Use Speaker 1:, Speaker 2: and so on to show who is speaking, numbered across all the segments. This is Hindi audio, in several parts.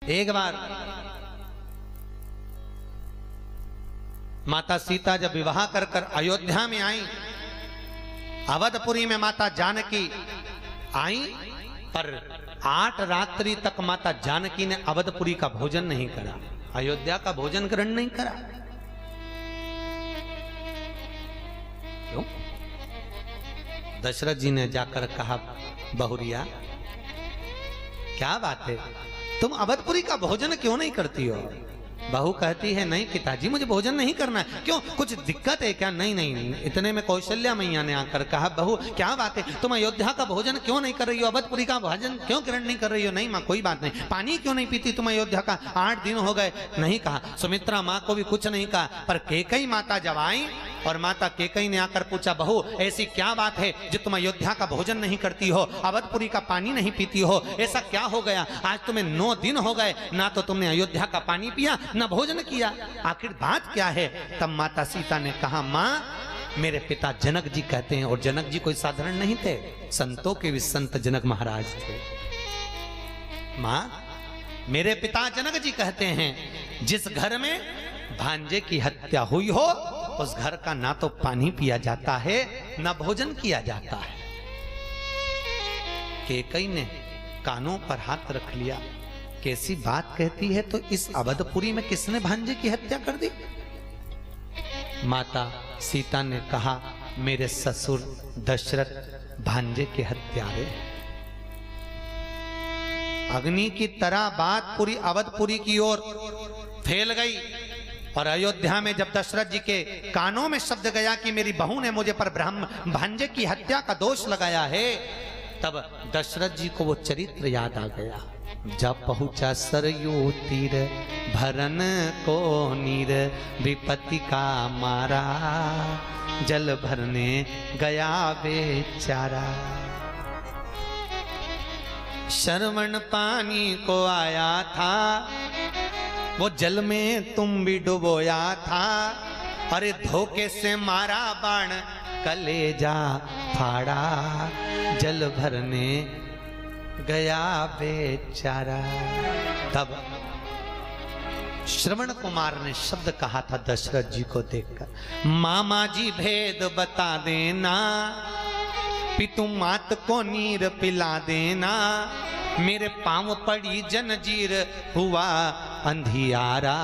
Speaker 1: एक बार माता सीता जब विवाह कर कर अयोध्या में आई, अवधपुरी में माता जानकी आई, पर 8 रात्रि तक माता जानकी ने अवधपुरी का भोजन नहीं करा, अयोध्या का भोजन ग्रहण नहीं करा। क्यों? दशरथ जी ने जाकर कहा, बहुरिया क्या बात है, तुम अवधपुरी का भोजन क्यों नहीं करती हो? बहू कहती है, नहीं पिताजी मुझे भोजन नहीं करना है। क्यों, कुछ दिक्कत है क्या? नहीं नहीं। इतने में कौशल्या मैया ने आकर कहा, बहू क्या बात है, तुम अयोध्या का भोजन क्यों नहीं कर रही हो, अवधपुरी का भोजन क्यों ग्रहण नहीं कर रही हो? नहीं माँ कोई बात नहीं। पानी क्यों नहीं पीती तुम अयोध्या का, 8 दिन हो गए। नहीं कहा। सुमित्रा माँ को भी कुछ नहीं कहा, पर कैकई माता जब आई और माता कैकई ने आकर पूछा, बहू ऐसी क्या बात है जो तुम अयोध्या का भोजन नहीं करती हो, अवधपुरी का पानी नहीं पीती हो, ऐसा क्या हो गया? आज तुम्हें 9 दिन हो गए, ना तो तुमने अयोध्या का पानी पिया ना भोजन किया, आखिर बात क्या है? तब माता सीता ने कहा, माँ मेरे पिता जनक जी कहते हैं, और जनक जी कोई साधारण नहीं थे, संतों के भी संत जनक महाराज थे। माँ मेरे पिता जनक जी कहते हैं, जिस घर में भांजे की हत्या हुई हो उस घर का ना तो पानी पिया जाता है ना भोजन किया जाता है। कैकई ने कानों पर हाथ रख लिया, कैसी बात कहती है, तो इस अवधपुरी में किसने भांजे की हत्या कर दी? माता सीता ने कहा, मेरे ससुर दशरथ भांजे के हत्यारे। अग्नि की तरह बात पूरी अवधपुरी की ओर फैल गई, और अयोध्या में जब दशरथ जी के कानों में शब्द गया कि मेरी बहू ने मुझे पर भांजे की हत्या का दोष लगाया है, तब दशरथ जी को वो चरित्र याद आ गया। जब पहुंचा सरयू तीर भरन को नीर, विपत्ति का मारा जल भरने गया बेचारा। श्रवण पानी को आया था, वो जल में तुम भी डुबोया था, अरे धोखे से मारा बाण कलेजा फाड़ा, जल भरने गया बेचारा। तब श्रवण कुमार ने शब्द कहा था दशरथ जी को देखकर, मामा जी भेद बता देना, पितु मात को नीर पिला देना, मेरे पांव पड़ी जंजीर हुआ अंधियारा,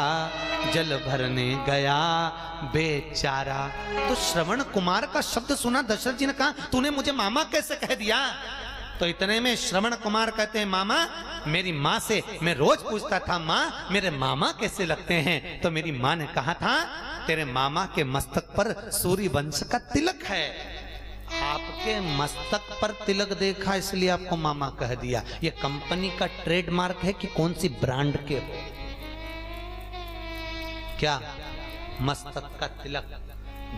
Speaker 1: जल भरने गया बेचारा। तो श्रवण कुमार का शब्द सुना दशरथ जी ने कहा, तूने मुझे मामा कैसे कह दिया? तो इतने में श्रवण कुमार कहते हैं, मामा मेरी माँ से मैं रोज पूछता था, माँ मेरे मामा कैसे लगते हैं? तो मेरी माँ ने कहा था, तेरे मामा के मस्तक पर सूर्य वंश का तिलक है, आपके मस्तक पर तिलक देखा इसलिए आपको मामा कह दिया। ये कंपनी का ट्रेडमार्क है कि कौन सी ब्रांड के हो? क्या? मस्तक का तिलक।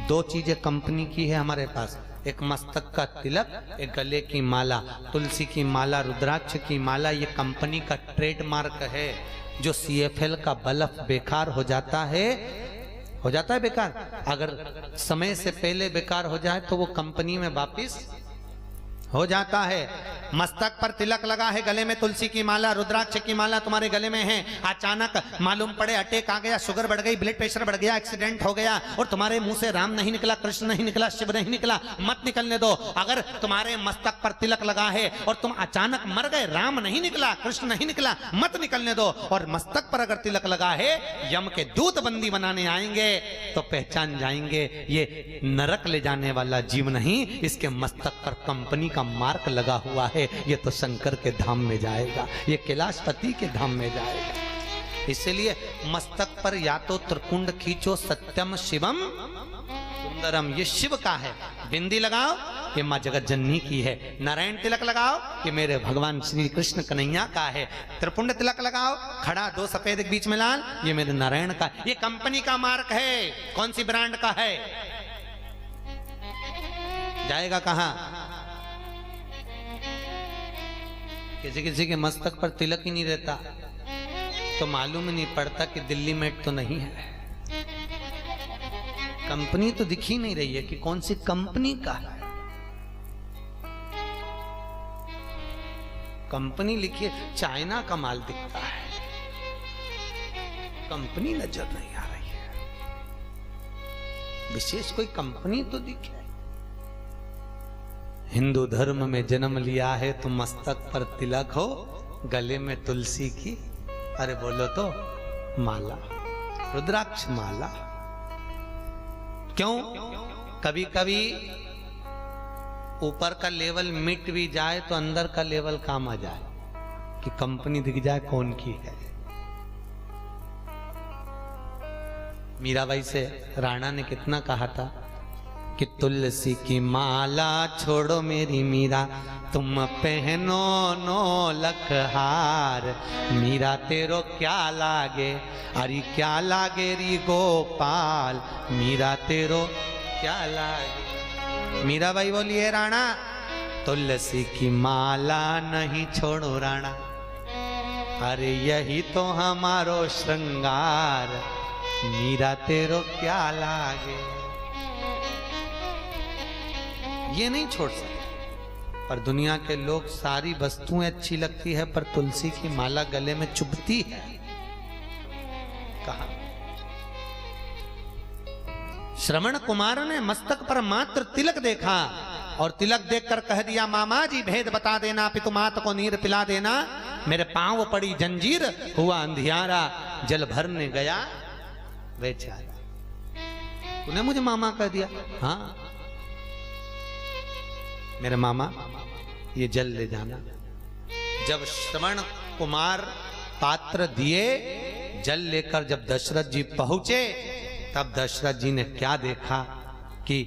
Speaker 1: 2 चीजें कंपनी की है हमारे पास, एक मस्तक का तिलक, एक गले की माला, तुलसी की माला, रुद्राक्ष की माला, ये कंपनी का ट्रेडमार्क है। जो CFL का बल्ब बेकार हो जाता है बेकार, अगर समय से पहले बेकार हो जाए तो वो कंपनी में वापिस हो जाता है। मस्तक पर तिलक लगा है, गले में तुलसी की माला, रुद्राक्ष की माला तुम्हारे गले में है, अचानक मालूम पड़े अटैक आ गया, शुगर बढ़ गई, ब्लड प्रेशर बढ़ गया, एक्सीडेंट हो गया, और तुम्हारे मुंह से राम नहीं निकला, कृष्ण नहीं निकला, शिव नहीं निकला, मत निकलने दो। अगर तुम्हारे मस्तक पर तिलक लगा है और तुम अचानक मर गए, राम नहीं निकला, कृष्ण नहीं निकला, मत निकलने दो। और मस्तक पर अगर तिलक लगा है, यम के दूत बंदी बनाने आएंगे तो पहचान जाएंगे ये नरक ले जाने वाला जीव नहीं, इसके मस्तक पर कंपनी का मार्क लगा हुआ है, ये तो शंकर के धाम में जाएगा, ये कैलाशपति के धाम में जाएगा। इसलिए मस्तक पर या तो त्रिकुंड खींचो, सत्यम शिवम सुंदरम, ये शिव का है। बिंदी लगाओ, ये माँ जगत जननी की है। नारायण तिलक लगाओ, ये मेरे भगवान श्री कृष्ण कन्हैया का है। त्रिपुंड तिलक लगाओ, खड़ा 2 सफेद एक बीच में लाल, ये मेरे नारायण का। ये कंपनी का मार्क है। कौन सी ब्रांड का है? जाएगा कहां? किसी किसी के मस्तक पर तिलक ही नहीं रहता तो मालूम ही नहीं पड़ता कि दिल्ली मेट तो नहीं है। कंपनी तो दिख ही नहीं रही है कि कौन सी कंपनी का है। कंपनी लिखिए, चाइना का माल दिखता है, कंपनी नजर नहीं आ रही है, विशेष कोई कंपनी तो दिखे। हिंदू धर्म में जन्म लिया है तो मस्तक पर तिलक हो, गले में तुलसी की, अरे बोलो तो माला, रुद्राक्ष माला। क्यों? कभी कभी ऊपर का लेवल मिट भी जाए तो अंदर का लेवल काम आ जाए, कि कंपनी दिख जाए कौन की है। मीराबाई से राणा ने कितना कहा था कि तुलसी की माला छोड़ो मेरी मीरा, तुम पहनो 9 लख हार, मीरा तेरो क्या लागे, अरे क्या लागे री गोपाल, मीरा तेरो क्या लागे। मीराबाई बोली है राणा तुलसी की माला नहीं छोड़ो राणा, अरे यही तो हमारो श्रृंगार, मीरा तेरो क्या लागे। ये नहीं छोड़ सकते, पर दुनिया के लोग सारी वस्तुएं अच्छी लगती है पर तुलसी की माला गले में चुभती है। कहा श्रवण कुमार ने मस्तक पर मात्र तिलक देखा और तिलक देखकर कह दिया मामा जी भेद बता देना, पितुमात को नीर पिला देना, मेरे पांव पड़ी जंजीर, हुआ अंधियारा, जल भरने गया बेचारा। तूने मुझे मामा कह दिया? हाँ मेरे मामा ये जल ले जाना। जब श्रवण कुमार पात्र दिए, जल लेकर जब दशरथ जी पहुंचे, तब दशरथ जी ने क्या देखा कि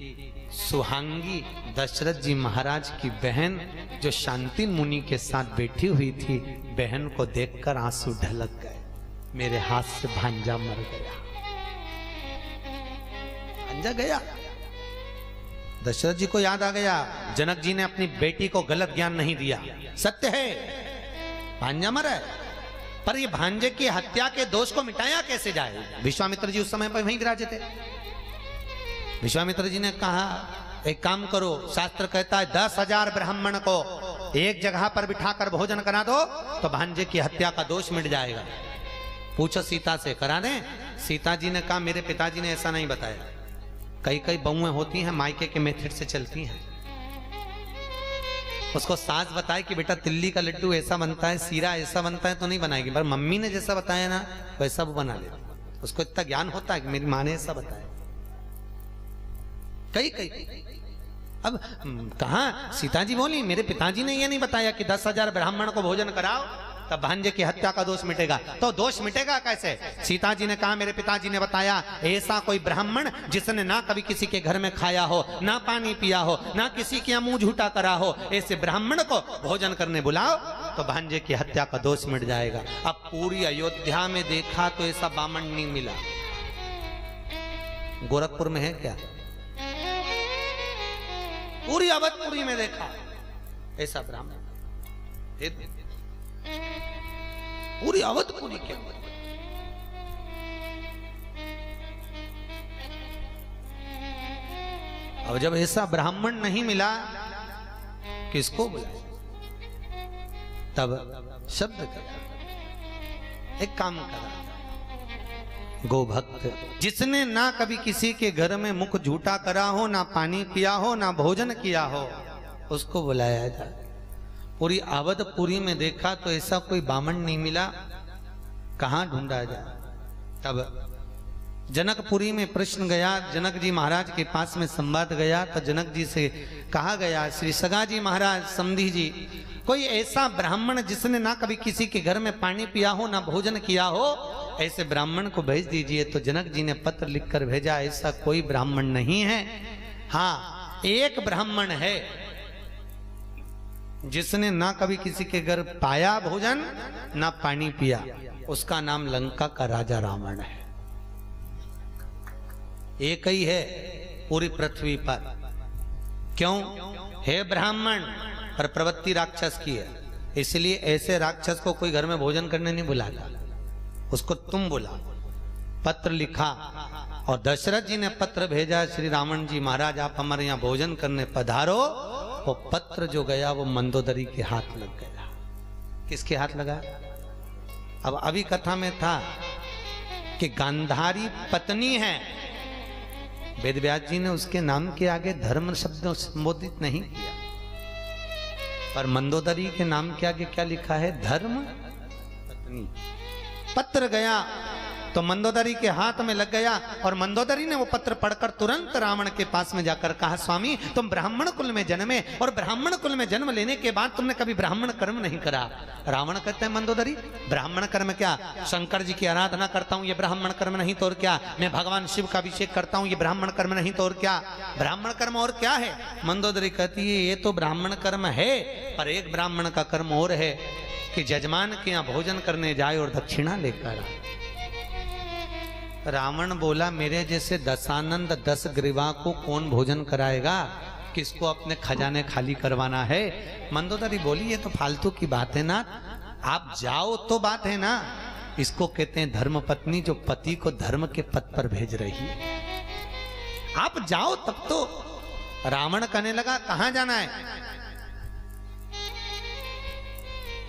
Speaker 1: सुहांगी दशरथ जी महाराज की बहन जो शांति मुनि के साथ बैठी हुई थी, बहन को देखकर आंसू ढलक गए। मेरे हाथ से भांजा मर गया, भांजा गया। दशरथ जी को याद आ गया, जनक जी ने अपनी बेटी को गलत ज्ञान नहीं दिया, सत्य है भांजा मरा है, पर ये भांजे की हत्या के दोष को मिटाया कैसे जाए। विश्वामित्र जी उस समय पर वहीं विराजे थे। विश्वामित्र जी ने कहा एक काम करो, शास्त्र कहता है 10,000 ब्राह्मण को एक जगह पर बिठाकर भोजन करा दो तो भांजे की हत्या का दोष मिट जाएगा। पूछो सीता से, करा दें? सीता जी ने कहा मेरे पिताजी ने ऐसा नहीं बताया। कई कई बहुएं होती हैं मायके के मेथड से चलती हैं। उसको सास बताए कि बेटा तिल्ली का लड्डू ऐसा बनता है, सीरा ऐसा बनता है, तो नहीं बनाएगी, पर मम्मी ने जैसा बताया ना वैसा वो बना ले। उसको इतना ज्ञान होता है कि मेरी माँ ने ऐसा बताया। कई कई अब कहा सीता जी बोली मेरे पिताजी ने ये नहीं बताया कि 10,000 ब्राह्मण को भोजन कराओ तब भांजे की हत्या का दोष मिटेगा। तो दोष मिटेगा कैसे? सीता जी ने कहा मेरे पिताजी ने बताया ऐसा कोई ब्राह्मण जिसने ना कभी किसी के घर में खाया हो, ना पानी पिया हो, ना किसी के मुंह झूठा करा हो, ऐसे ब्राह्मण को भोजन करने बुलाओ तो भांजे की हत्या का दोष मिट जाएगा। अब पूरी अयोध्या में देखा तो ऐसा बामण नहीं मिला। गोरखपुर में है क्या? पूरी अवधपुरी में देखा ऐसा ब्राह्मण, पूरी अवधपुरी के अंदर। अब जब ऐसा ब्राह्मण नहीं मिला किसको बुलाए? तब शब्द करा, एक काम करा, गोभक्त जिसने ना कभी किसी के घर में मुख झूठा करा हो, ना पानी पिया हो, ना भोजन किया हो, उसको बुलाया जाए। पूरी अवधपुरी में देखा तो ऐसा कोई बामण नहीं मिला, कहां ढूंढा जाए? तब जनकपुरी में प्रश्न गया, जनक जी महाराज के पास में संवाद गया तो जनक जी से कहा गया श्री सगा जी महाराज समधी जी, कोई ऐसा ब्राह्मण जिसने ना कभी किसी के घर में पानी पिया हो, ना भोजन किया हो, ऐसे ब्राह्मण को भेज दीजिए। तो जनक जी ने पत्र लिखकर भेजा, ऐसा कोई ब्राह्मण नहीं है। हाँ एक ब्राह्मण है जिसने ना कभी किसी के घर पाया भोजन, ना पानी पिया, उसका नाम लंका का राजा रावण है। एक ही है पूरी पृथ्वी पर। क्यों है ब्राह्मण, पर प्रवृत्ति राक्षस की है, इसलिए ऐसे राक्षस को कोई घर में भोजन करने नहीं बुलाता, उसको तुम बुला। पत्र लिखा और दशरथ जी ने पत्र भेजा, श्री रावण जी महाराज आप हमारे यहाँ भोजन करने पधारो। वो पत्र जो गया वो मंदोदरी के हाथ लग गया। किसके हाथ लगा? अब अभी कथा में था कि गांधारी पत्नी है। वेद व्यास जी ने उसके नाम के आगे धर्म शब्द संबोधित नहीं किया, पर मंदोदरी के नाम के आगे क्या लिखा है? धर्म पत्नी। पत्र गया तो मंदोदरी के हाथ में लग गया और मंदोदरी ने वो पत्र पढ़कर तुरंत रावण के पास में जाकर कहा, स्वामी तुम ब्राह्मण कुल में जन्मे और ब्राह्मण कुल में जन्म लेने के बाद तुमने कभी ब्राह्मण कर्म नहीं करा। रावण कहते हैं, मंदोदरी ब्राह्मण कर्म क्या? शंकर जी की आराधना करता हूँ, ये ब्राह्मण कर्म नहीं तो और क्या? मैं भगवान शिव का अभिषेक करता हूँ, ये ब्राह्मण कर्म नहीं तो और क्या? ब्राह्मण कर्म और क्या है? मंदोदरी कहती है, ये तो ब्राह्मण कर्म है, पर एक ब्राह्मण का कर्म और है कि जजमान के यहाँ भोजन करने जाए और दक्षिणा लेकर आए। रावण बोला, मेरे जैसे दशानंद 10 ग्रीवा को कौन भोजन कराएगा? किसको अपने खजाने खाली करवाना है? मंदोदरी बोली, ये तो फालतू की बात है ना, आप जाओ तो बात है ना। इसको कहते हैं धर्म पत्नी, जो पति को धर्म के पथ पर भेज रही है। आप जाओ तब तो। रावण कहने लगा, कहां जाना है?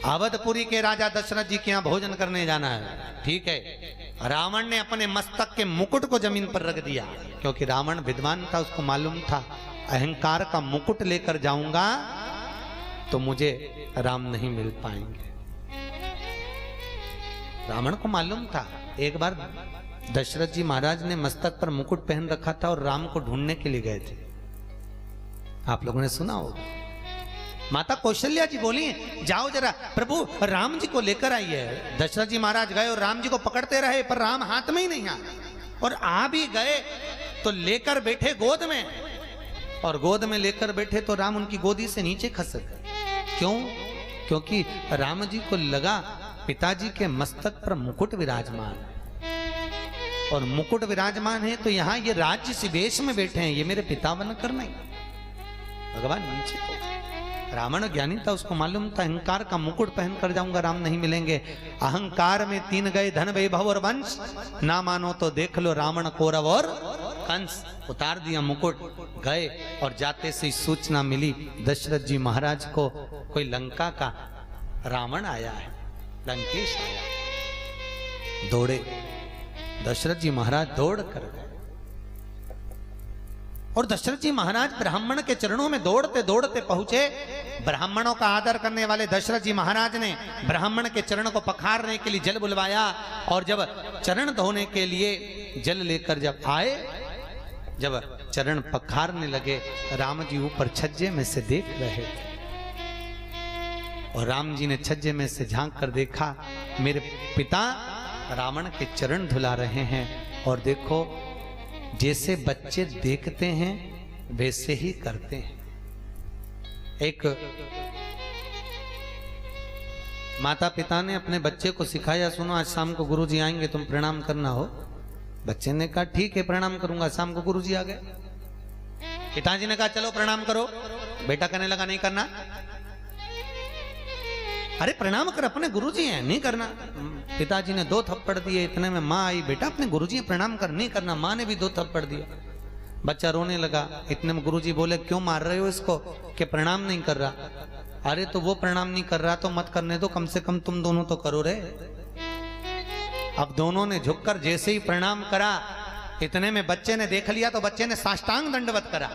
Speaker 1: अवधपुरी के राजा दशरथ जी के यहाँ भोजन करने जाना है। ठीक है। रावण ने अपने मस्तक के मुकुट को जमीन पर रख दिया, क्योंकि रावण विद्वान था, उसको मालूम था अहंकार का मुकुट लेकर जाऊंगा तो मुझे राम नहीं मिल पाएंगे। रावण को मालूम था। एक बार दशरथ जी महाराज ने मस्तक पर मुकुट पहन रखा था और राम को ढूंढने के लिए गए थे। आप लोगों ने सुना होगा। माता कौशल्या जी बोली, जाओ जरा प्रभु राम जी को लेकर आइए। दशरथ जी महाराज गए और राम जी को पकड़ते रहे, पर राम हाथ में ही नहीं आए। और आ भी गए तो लेकर बैठे गोद में, और गोद में लेकर बैठे तो राम उनकी गोदी से नीचे खसक गए। क्यों? क्योंकि राम जी को लगा पिताजी के मस्तक पर मुकुट विराजमान है, और मुकुट विराजमान है तो यहाँ ये राज्य सिवेश में बैठे हैं, ये मेरे पिता बनकर नहीं, भगवान नीचे को। रावण ज्ञानी था, उसको मालूम था अहंकार का मुकुट पहन कर जाऊंगा राम नहीं मिलेंगे। अहंकार में 3 गए, धन वैभव और वंश, ना मानो तो देख लो रावण कौरव और कंस। उतार दिया मुकुट, गए और जाते से सूचना मिली दशरथ जी महाराज को, कोई लंका का रावण आया है, लंकेश आया। दौड़े, दशरथ जी महाराज दौड़ कर गए, और दशरथ जी महाराज ब्राह्मण के चरणों में दौड़ते दौड़ते पहुंचे। ब्राह्मणों का आदर करने वाले दशरथ जी महाराज ने ब्राह्मण के चरण को पखारने के लिए जल बुलवाया, और जब चरण धोने के लिए जल लेकर जब आए, जब चरण पखारने लगे, राम जी ऊपर छज्जे में से देख रहे थे, और राम जी ने छज्जे में से झांक कर देखा, मेरे पिता रावण के चरण धुला रहे हैं। और देखो, जैसे बच्चे देखते हैं वैसे ही करते हैं। एक माता पिता ने अपने बच्चे को सिखाया, सुनो आज शाम को गुरुजी आएंगे, तुम प्रणाम करना हो। बच्चे ने कहा ठीक है प्रणाम करूंगा। शाम को गुरुजी आ गए, पिताजी ने कहा चलो प्रणाम करो। बेटा कहने लगा नहीं करना। अरे प्रणाम कर, अपने गुरुजी हैं, नहीं करना। पिताजी ने 2 थप्पड़ दिए। इतने में माँ आई, बेटा अपने गुरुजी प्रणाम कर, नहीं करना। माँ ने भी 2 थप्पड़ दिया। बच्चा रोने लगा। इतने में गुरुजी बोले, क्यों मार रहे हो इसको? कि प्रणाम नहीं कर रहा। अरे तो वो प्रणाम नहीं कर रहा तो मत करने दो, कम से कम तुम दोनों तो करो रे। अब दोनों ने झुककर जैसे ही प्रणाम करा, इतने में बच्चे ने देख लिया तो बच्चे ने साष्टांग दंडवत करा।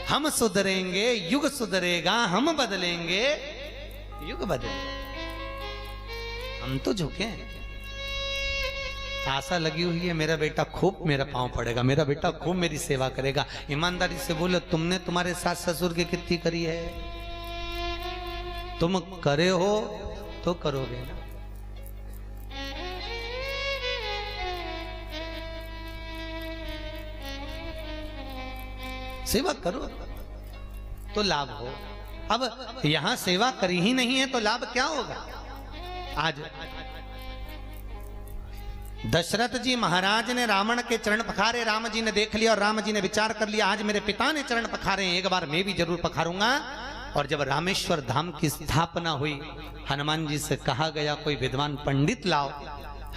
Speaker 1: हम सुधरेंगे, युग सुधरेगा, हम बदलेंगे, युग बदलेगा। हम तो झुके हैं। आशा लगी हुई है मेरा बेटा खूब मेरा पांव पड़ेगा, मेरा बेटा खूब मेरी सेवा करेगा। ईमानदारी से बोलो, तुमने तुम्हारे सास ससुर की कितनी करी है? तुम करे हो तो करोगे ना। सेवा करो तो लाभ हो। अब यहां सेवा करी ही नहीं है तो लाभ क्या होगा? आज दशरथ जी महाराज ने रावण के चरण पखारे, राम जी ने देख लिया और राम जी ने विचार कर लिया आज मेरे पिता ने चरण पखारे हैं, एक बार मैं भी जरूर पखारूंगा। और जब रामेश्वर धाम की स्थापना हुई, हनुमान जी से कहा गया कोई विद्वान पंडित लाओ।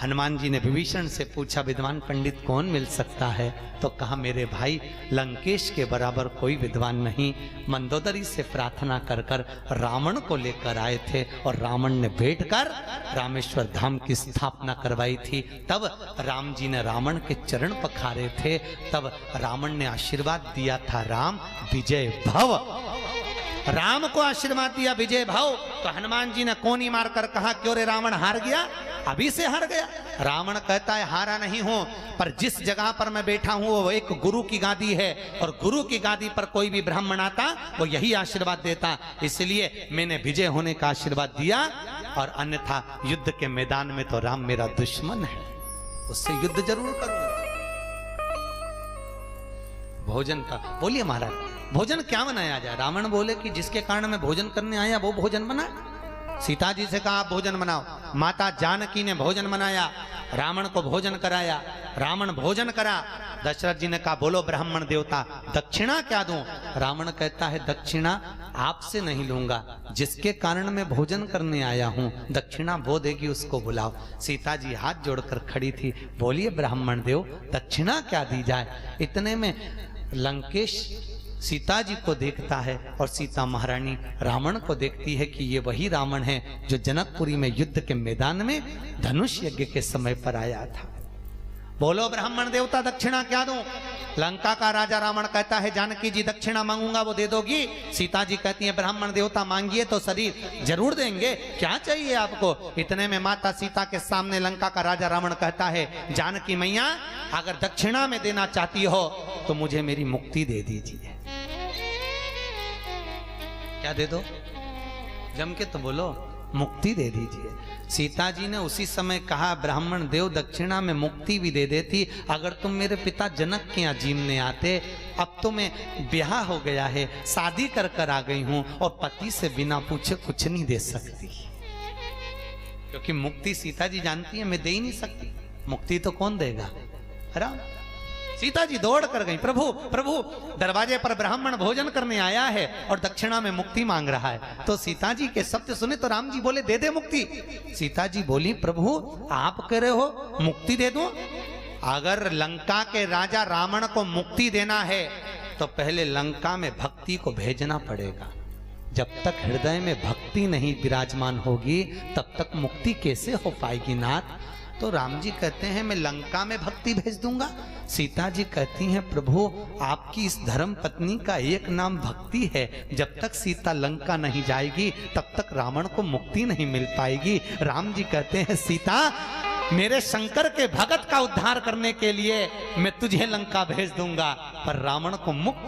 Speaker 1: हनुमान जी ने विभीषण से पूछा, विद्वान पंडित कौन मिल सकता है? तो कहा, मेरे भाई लंकेश के बराबर कोई विद्वान नहीं। मंदोदरी से प्रार्थना कर कर रावण को लेकर आए थे और रावण ने बैठकर रामेश्वर धाम की स्थापना करवाई थी। तब राम जी ने रावण के चरण पखारे थे, तब रावण ने आशीर्वाद दिया था, राम विजय भव। राम को आशीर्वाद दिया विजय भव। तो हनुमान जी ने कोनी मारकर कहा, क्यों रे रावण हार गया? अभी से हार गया? रावण कहता है, हारा नहीं हूं, पर जिस जगह पर मैं बैठा हूं वो एक गुरु की गादी है, और गुरु की गादी पर कोई भी ब्राह्मण आता वो यही आशीर्वाद देता, इसलिए मैंने विजय होने का आशीर्वाद दिया। और अन्यथा युद्ध के मैदान में तो राम मेरा दुश्मन है, उससे युद्ध जरूर करूंगा। भोजन का बोलिए महाराज, भोजन क्या बनाया जाए? रावण बोले कि जिसके कारण मैं भोजन करने आया वो भोजन बना। सीता जी से कहा, आप भोजन बनाओ। माता जानकी ने भोजन बनाया, रावण को भोजन कराया, रावण भोजन करा। दशरथ जी ने कहा, बोलो ब्राह्मण देवता, दक्षिणा क्या दूं? रावण कहता है, दक्षिणा आपसे नहीं लूंगा, जिसके कारण मैं भोजन करने आया हूं दक्षिणा वो देगी उसको बुलाओ। सीता जी हाथ जोड़कर खड़ी थी, बोलिए ब्राह्मण देव, दक्षिणा क्या दी जाए? इतने में लंकेश सीता जी को देखता है और सीता महारानी रावण को देखती है कि ये वही रावण है जो जनकपुरी में युद्ध के मैदान में धनुष यज्ञ के समय पर आया था। बोलो ब्राह्मण देवता, दक्षिणा क्या दूं? लंका का राजा रावण कहता है, जानकी जी दक्षिणा मांगूंगा वो दे दोगी? सीता जी कहती है, ब्राह्मण देवता मांगिए तो शरीर जरूर देंगे, क्या चाहिए आपको? इतने में माता सीता के सामने लंका का राजा रावण कहता है, जानकी मैया अगर दक्षिणा में देना चाहती हो तो मुझे मेरी मुक्ति दे दीजिए। क्या दे दो? जम के तो बोलो, मुक्ति दे दीजिए। सीता जी ने उसी समय कहा, ब्राह्मण देव दक्षिणा में मुक्ति भी दे देती अगर तुम मेरे पिता जनक के यहाँ जीवने आते। अब तो मैं ब्याह हो गया है, शादी कर कर आ गई हूं और पति से बिना पूछे कुछ नहीं दे सकती, क्योंकि मुक्ति सीता जी जानती है मैं दे ही नहीं सकती। मुक्ति तो कौन देगा? राम। सीता जी दौड़ कर गई, प्रभु प्रभु दरवाजे पर ब्राह्मण भोजन करने आया है और दक्षिणा में मुक्ति मांग रहा है। तो सीता जी के शब्द सुने तो राम जी बोले, दे दे मुक्ति। सीता जी बोली, प्रभु आप कह रहे हो मुक्ति दे दूं? अगर लंका के राजा रावण को मुक्ति देना है तो पहले लंका में भक्ति को भेजना पड़ेगा। जब तक हृदय में भक्ति नहीं विराजमान होगी तब तक मुक्ति कैसे हो पाएगी नाथ? तो राम जी कहते हैं, मैं लंका में भक्ति भेज दूंगा। सीता जी कहती हैं, प्रभु आपकी इस धर्म पत्नी का एक नाम भक्ति है, जब तक सीता लंका नहीं जाएगी तब तक रावण को मुक्ति नहीं मिल पाएगी। राम जी कहते हैं, सीता मेरे शंकर के भगत का उद्धार करने के लिए मैं तुझे लंका भेज दूंगा, पर रावण को मुक्त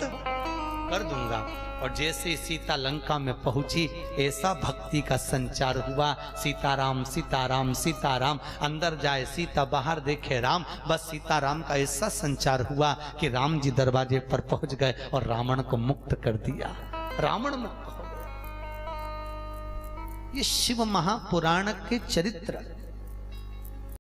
Speaker 1: कर दूंगा। और जैसे सीता लंका में पहुंची ऐसा भक्ति का संचार हुआ, सीताराम सीताराम सीताराम, अंदर जाए सीता बाहर देखे राम, बस सीताराम का ऐसा संचार हुआ कि राम जी दरवाजे पर पहुंच गए और रावण को मुक्त कर दिया। रावण मुक्त हो गया। ये शिव महापुराण के चरित्र